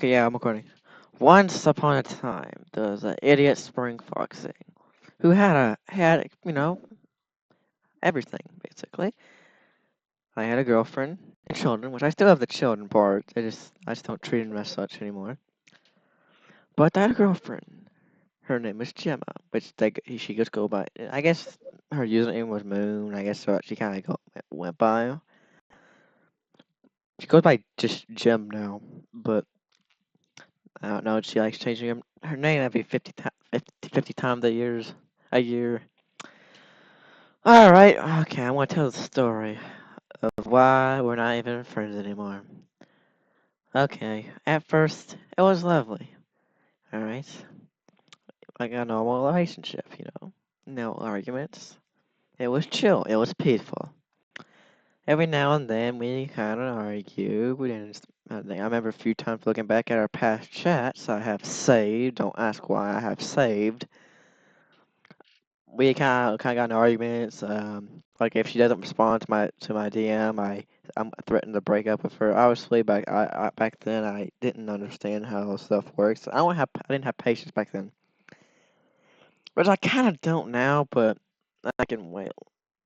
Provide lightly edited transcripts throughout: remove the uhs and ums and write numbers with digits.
Okay, yeah, I'm recording. Once upon a time, there was an idiot SpringFoxy who had everything basically. I had a girlfriend and children, which I still have the children part. I just don't treat them as such anymore. But I had a girlfriend. Her name was Gemma, which she just go by. I guess her username was Moon. I guess so she kind of went by. She goes by just Gem now, but I don't know. She likes changing her name every 50 times a year. All right, okay. I want to tell the story of why we're not even friends anymore. Okay, at first it was lovely. All right, like a normal relationship, no arguments. It was chill. It was peaceful. Every now and then we kind of argue. We didn't. I remember a few times looking back at our past chats I have saved. Don't ask why I have saved. We kind of got in arguments. Like if she doesn't respond to my DM, I'm threatened to break up with her. Obviously, back then I didn't understand how stuff works. I didn't have patience back then, which I kind of don't now. But I can wait.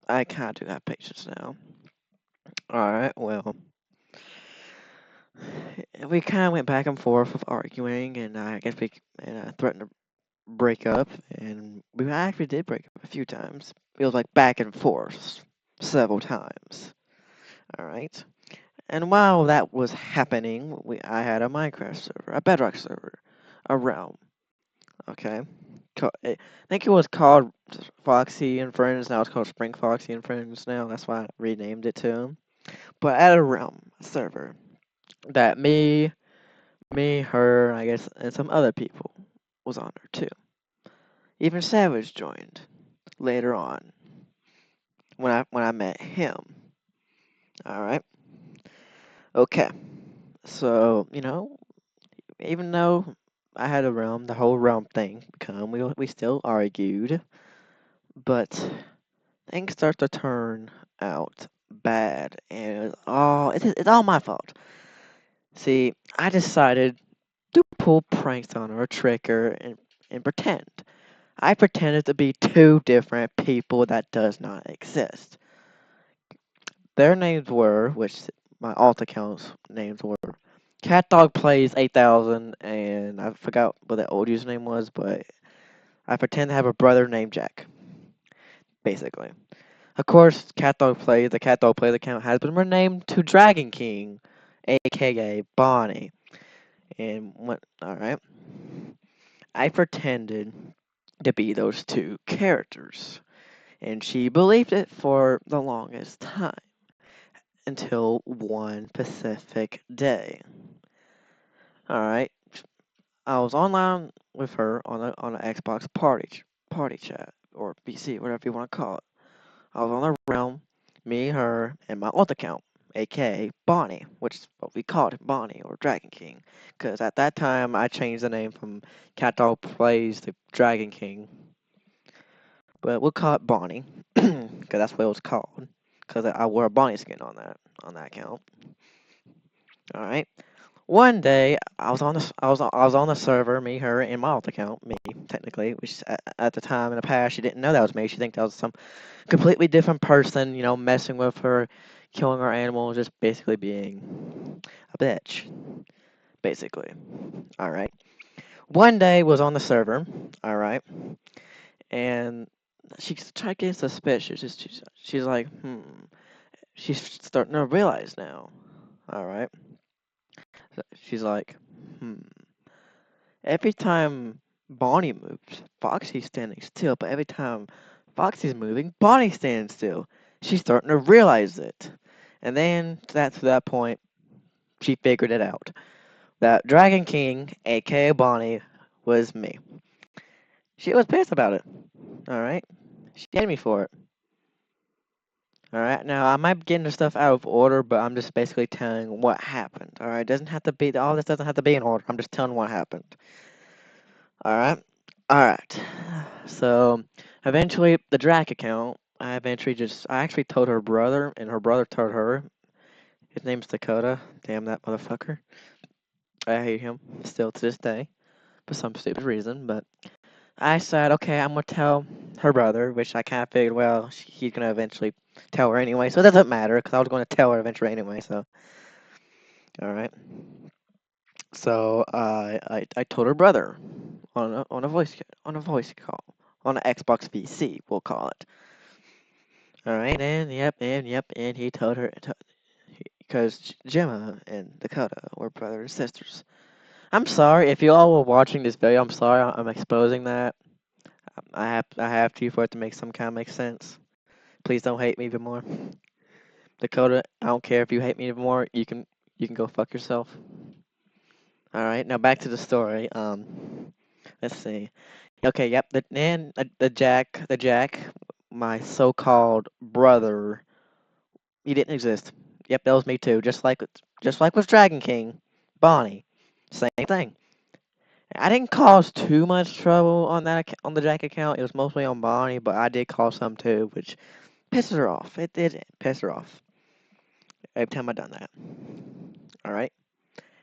I kind of do have patience now. All right. Well, we kind of went back and forth with arguing, and I guess I threatened to break up, and we actually did break up a few times. It was like back and forth several times. All right. And while that was happening, I had a Minecraft server, a Bedrock server, a realm. Okay. I think it was called Foxy and Friends. Now it's called Spring Foxy and Friends now. That's why I renamed it to him. But at a realm server that her, I guess, and some other people was on there too. Even Savage joined later on when I met him. All right. Okay. So even though I had the whole realm thing come, we still argued, but things start to turn out bad, and it's all my fault. See, I decided to pull pranks on her, trick her, and pretend. I pretended to be two different people that does not exist. Their names were, which my alt accounts names were, CatDog Plays 8000, and I forgot what the old username was, but I pretend to have a brother named Jack, basically. Of course, the CatDog Plays account has been renamed to Dragon King, aka Bonnie. And what? All right, I pretended to be those two characters, and she believed it for the longest time until one Pacific day. All right, I was online with her on a Xbox party chat or PC, whatever you want to call it. I was on a realm, me, her, and my alt account, aka Bonnie, which is what we called him, Bonnie or Dragon King, because at that time I changed the name from CatDog Plays to Dragon King, but we'll call it Bonnie, because that's what it was called, because I wore a Bonnie skin on that account. All right. One day, I was on the server, me, her, and my alt account, me, technically, which at the time in the past, she didn't know that was me. She think that was some completely different person, messing with her, killing her animals, just basically being a bitch, basically. All right. One day was on the server, all right, and she's trying to get suspicious. She's like, she's starting to realize now, all right. She's like, hmm. Every time Bonnie moves, Foxy's standing still, but every time Foxy's moving, Bonnie's standing still. She's starting to realize it. And then to that point, she figured it out. That Dragon King, aka Bonnie, was me. She was pissed about it. Alright? She hated me for it. Alright, now I might be getting the stuff out of order, but I'm just basically telling what happened. Alright, all this doesn't have to be in order. I'm just telling what happened. Alright? Alright. So, eventually, the Drac account, I actually told her brother, and her brother told her. His name's Dakota. Damn that motherfucker. I hate him still to this day for some stupid reason. But I said, okay, I'm gonna tell her brother, which I kind of figured, well, he's gonna eventually tell her anyway, so it doesn't matter because I was gonna tell her eventually anyway. So, all right. So I told her brother on a voice call on an Xbox PC, we'll call it. All right, and he told her because Gemma and Dakota were brother and sisters. I'm sorry if you all were watching this video. I'm sorry I'm exposing that. I have to for it to make some kind of make sense. Please don't hate me even more. Dakota, I don't care if you hate me even more. You can go fuck yourself. All right, now back to the story. Let's see. Okay, yep. The Jack, my so-called brother, he didn't exist. Yep, that was me too. Just like with Dragon King, Bonnie, same thing. I didn't cause too much trouble on on the Jack account. It was mostly on Bonnie, but I did cause some too, which pisses her off. It did piss her off every time I done that. All right.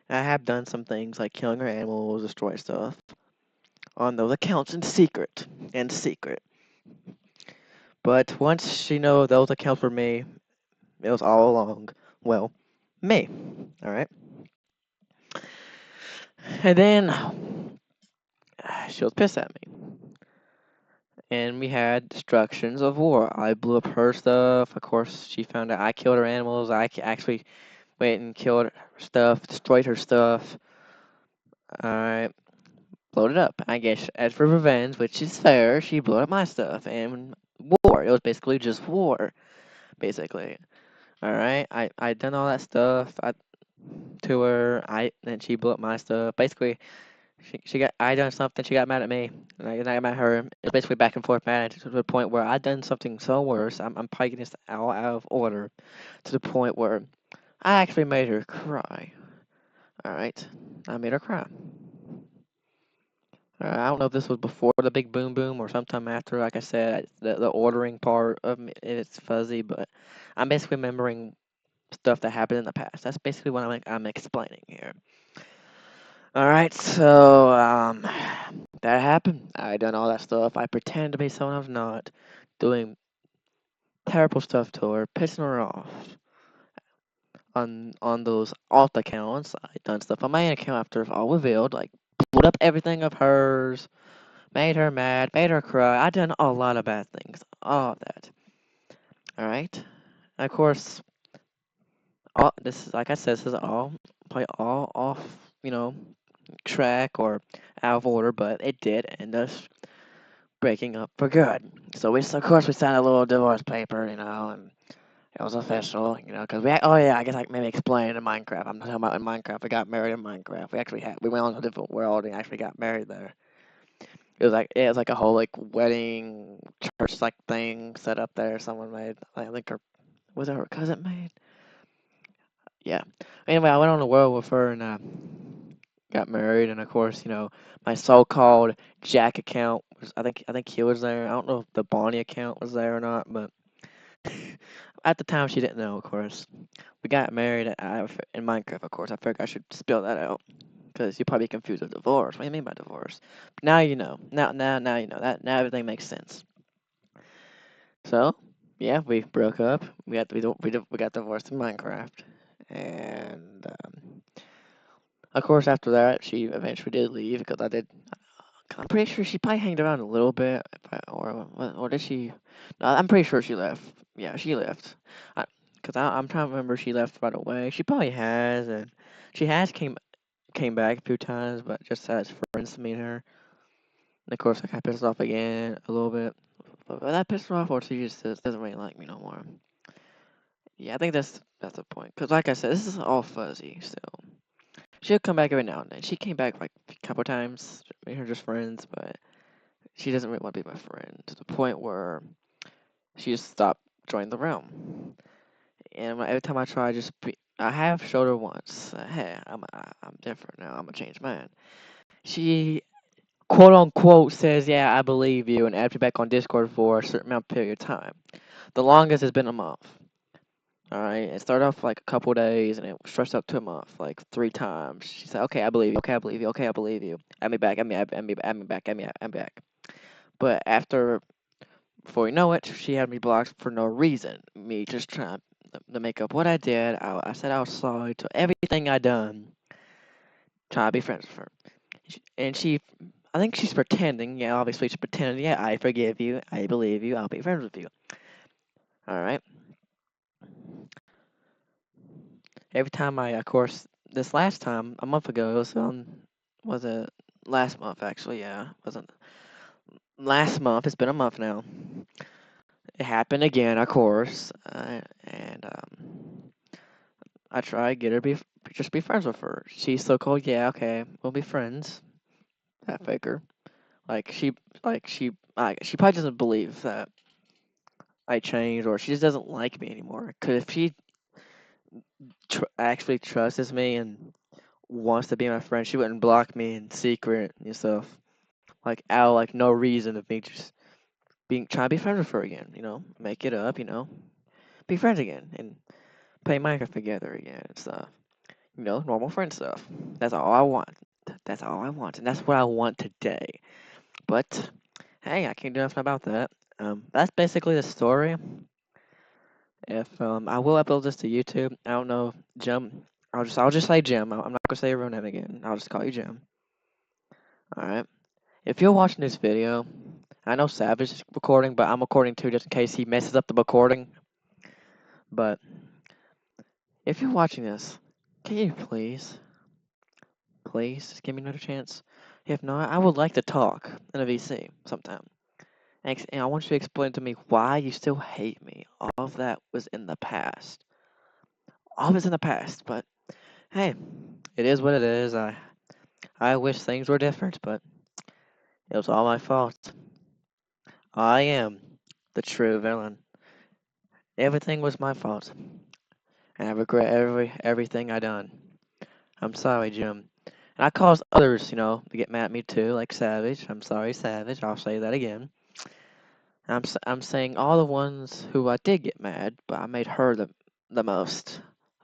I have done some things like killing her animals, destroy stuff on those accounts in secret. But once she know those accounts were me, it was all along, well, me. All right. And then she was pissed at me. And we had destructions of war. I blew up her stuff. Of course, she found out I killed her animals. Actually went and killed her stuff, destroyed her stuff. Alright, blowed it up. I guess as for revenge, which is fair, she blew up my stuff. And war. It was basically just war, basically. Alright, I done all that stuff to her. Then she blew up my stuff. Basically, she got I done something. She got mad at me, and I got mad at her. It was basically back and forth mad to the point where I done something so worse. I'm probably getting this all out of order to the point where I actually made her cry. All right, I made her cry. I don't know if this was before the big boom boom or sometime after. Like I said, the ordering part of me, it's fuzzy, but I'm basically remembering stuff that happened in the past. That's basically what I'm explaining here. All right, so that happened. I done all that stuff. I pretend to be someone I was not, doing terrible stuff to her, pissing her off. On those alt accounts, I done stuff on my account after it's all revealed, like pulled up everything of hers, made her mad, made her cry. I done a lot of bad things, all of that. All right, and of course, all this is like I said, this is all probably all off, you know, track or out of order, but it did end us breaking up for good. So of course we signed a little divorce paper, and it was official, because oh yeah, I guess I maybe explain in Minecraft. I'm talking about in Minecraft. We got married in Minecraft. We went on a different world and actually got married there. It was like a whole like wedding church like thing set up there. Someone made. I think was it her cousin made? Yeah. Anyway, I went on a world with her and got married, and of course, my so-called Jack account was. I think he was there. I don't know if the Bonnie account was there or not, but at the time she didn't know. Of course, we got married in Minecraft. Of course, I figured I should spill that out because you're probably confused with divorce. What do you mean by divorce? But now you know. Now you know that. Now everything makes sense. So yeah, we broke up. We got divorced in Minecraft, and of course after that she eventually did leave because I did. I'm pretty sure she probably hanged around a little bit, or did she? No, I'm pretty sure she left. Yeah, she left. Cause I'm trying to remember she left right away. She probably has, and she has came back a few times, but just as friends to me and her. And of course, I got pissed off again a little bit. But that pissed her off, or she just doesn't really like me no more. Yeah, I think that's the point. Cause like I said, this is all fuzzy still. She'll come back every now and then. She came back like a couple times. Me and her just friends, but she doesn't really want to be my friend to the point where she just stopped joining the realm. And every time I try, I have showed her once, hey, I'm different now. I'm a changed man. She quote unquote says, yeah, I believe you, and adds me back on Discord for a certain amount of period of time. The longest has been a month. All right, it started off like a couple days, and it stretched up to a month, like 3 times. She said, "Okay, I believe you. Okay, I believe you. Okay, I believe you. Add me back. Add me back. Add me back." But after, before you know it, she had me blocked for no reason. Me just trying to make up what I did. I said I was sorry to everything I done. Trying to be friends with her, and she, I think she's pretending. Yeah, obviously she's pretending. Yeah, I forgive you. I believe you. I'll be friends with you. All right. Every time of course, this last time, a month ago, was it last month actually? Yeah, wasn't last month. It's been a month now. It happened again, of course, and I try to get her to just be friends with her. She's so cool. Yeah, okay, we'll be friends. That faker. Like she probably doesn't believe that I changed, or she just doesn't like me anymore. Cause if she actually trusts me and wants to be my friend, she wouldn't block me in secret and stuff. Like out of like no reason of me just being trying to be friends with her again. Make it up. Be friends again and play Minecraft together again and stuff. Normal friend stuff. That's all I want. That's all I want, and that's what I want today. But hey, I can't do nothing about that. That's basically the story. If I will upload this to YouTube. I don't know, Jim. I'll just say Jim. I'm not gonna say your real name again. I'll just call you Jim. All right. If you're watching this video, I know Savage is recording, but I'm recording too, just in case he messes up the recording. But if you're watching this, can you please, just give me another chance? If not, I would like to talk in a VC sometime. And I want you to explain to me why you still hate me. All of that was in the past. All of it's in the past, but hey, it is what it is. I wish things were different, but it was all my fault. I am the true villain. Everything was my fault, and I regret everything I done. I'm sorry, Jim. And I caused others, to get mad at me too, like Savage. I'm sorry, Savage. I'll say that again. I'm saying all the ones who I did get mad, but I made her the most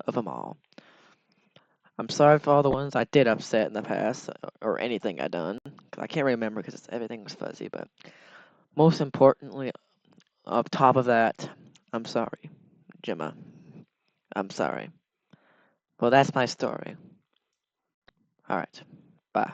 of them all. I'm sorry for all the ones I did upset in the past, or anything I done. 'Cause I can't remember because everything was fuzzy. But most importantly, up top of that, I'm sorry, Gemma. I'm sorry. Well, that's my story. All right. Bye.